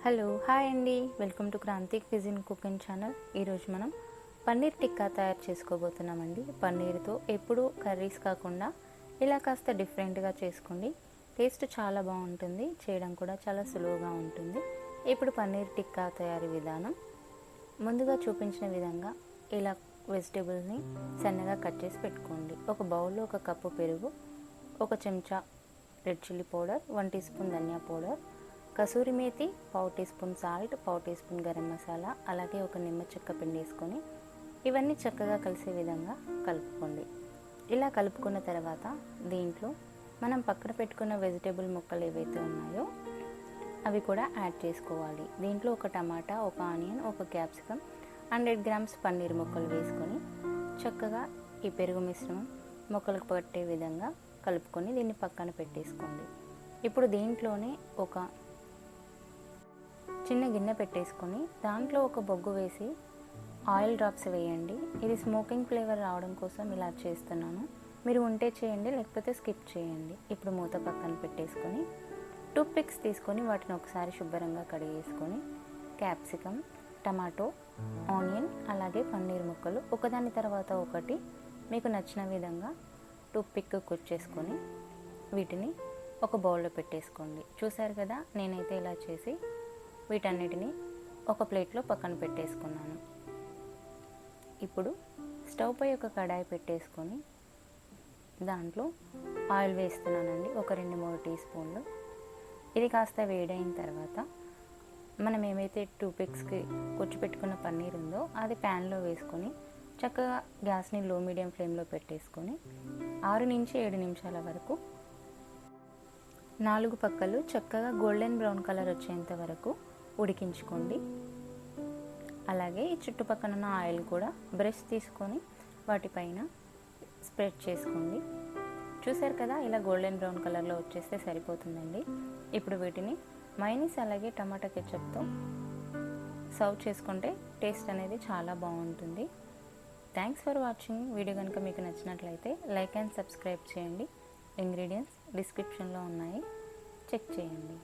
Hello hi అండి, welcome to Kranti cuisine cooking channel. ఈరోజు మనం పన్నీర్ టిక్కా తయారు చేసుకోబోతున్నామండి. పన్నీర్తో ఎప్పుడూ కర్రీస్ కాకుండా ఇలా కాస్త డిఫరెంట్గా చేసుకోండి. టేస్ట్ చాలా బాగుంటుంది, చేయడం కూడా చాలా సులువుగా ఉంటుంది. ఇప్పుడు పన్నీర్ టిక్కా తయారీ విధానం. ముందుగా చూపించిన విధంగా ఇలా వెజిటేబుల్ని సన్నగా కట్ చేసి పెట్టుకోండి. ఒక బౌల్లో ఒక కప్పు పెరుగు, ఒక చెంచా red chilli powder, 1 teaspoon ధనియా పౌడర్, కసూరి మేతి, పావు టీ స్పూన్ సాల్ట్, పావు టీ స్పూన్ గరం మసాలా, అలాగే ఒక నిమ్మ చెక్క పిండి వేసుకొని ఇవన్నీ చక్కగా కలిసే విధంగా కలుపుకోండి. ఇలా కలుపుకున్న తర్వాత దీంట్లో మనం పక్కన పెట్టుకున్న వెజిటేబుల్ ముక్కలు ఏవైతే ఉన్నాయో అవి కూడా యాడ్ చేసుకోవాలి. దీంట్లో ఒక టమాటా, ఒక ఆనియన్, ఒక క్యాప్సికమ్, 100 గ్రామ్స్ పన్నీర్ ముక్కలు వేసుకొని చక్కగా ఈ పెరుగు మిశ్రమం ముక్కలకు పట్టే విధంగా కలుపుకొని దీన్ని పక్కన పెట్టేసుకోండి. ఇప్పుడు దీంట్లోనే ఒక చిన్న గిన్నె పెట్టేసుకొని దాంట్లో ఒక బొగ్గు వేసి ఆయిల్ డ్రాప్స్ వేయండి. ఇది స్మోకింగ్ ఫ్లేవర్ రావడం కోసం ఇలా చేస్తున్నాను. మీరు ఉంటే చేయండి, లేకపోతే స్కిప్ చేయండి. ఇప్పుడు మూత పక్కన పెట్టేసుకొని టూత్ పిక్స్ తీసుకొని వాటిని ఒకసారి శుభ్రంగా కడిగేసుకొని క్యాప్సికమ్, టమాటో, ఆనియన్, అలాగే పన్నీర్ ముక్కలు ఒకదాని తర్వాత ఒకటి మీకు నచ్చిన విధంగా టూత్ పిక్ కుచ్చేసుకొని వీటిని ఒక బౌల్లో పెట్టేసుకోండి. చూసారు కదా, నేనైతే ఇలా చేసి వీటన్నిటిని ఒక ప్లేట్లో పక్కన పెట్టేసుకున్నాను. ఇప్పుడు స్టవ్ పై ఒక కడాయి పెట్టేసుకొని దాంట్లో ఆయిల్ వేస్తున్నానండి, ఒక 2-3 టీ స్పూన్లు. ఇది కాస్త వేడైన తర్వాత మనం ఏమైతే టూత్ పిక్స్కి పెట్టుకున్న పన్నీర్ ఉందో అది ప్యాన్లో వేసుకొని చక్కగా గ్యాస్ని లో మీడియం ఫ్లేమ్లో పెట్టేసుకొని 6 నుంచి 7 నిమిషాల వరకు 4 పక్కలు చక్కగా గోల్డెన్ బ్రౌన్ కలర్ వచ్చేంత వరకు ఉడికించుకోండి. అలాగే ఈ చుట్టుపక్కల ఉన్న ఆయిల్ కూడా బ్రష్ తీసుకొని వాటిపైన స్ప్రెడ్ చేసుకోండి. చూసారు కదా, ఇలా గోల్డెన్ బ్రౌన్ కలర్లో వచ్చేస్తే సరిపోతుందండి. ఇప్పుడు వీటిని మైనీస్ అలాగే టమాటా కెచప్తో సర్వ్ చేసుకుంటే టేస్ట్ అనేది చాలా బాగుంటుంది. Thanks for watching. వీడియో కనుక మీకు నచ్చినట్లయితే లైక్ అండ్ సబ్స్క్రైబ్ చేయండి. ఇంగ్రీడియంట్స్ డిస్క్రిప్షన్లో ఉన్నాయి, చెక్ చేయండి.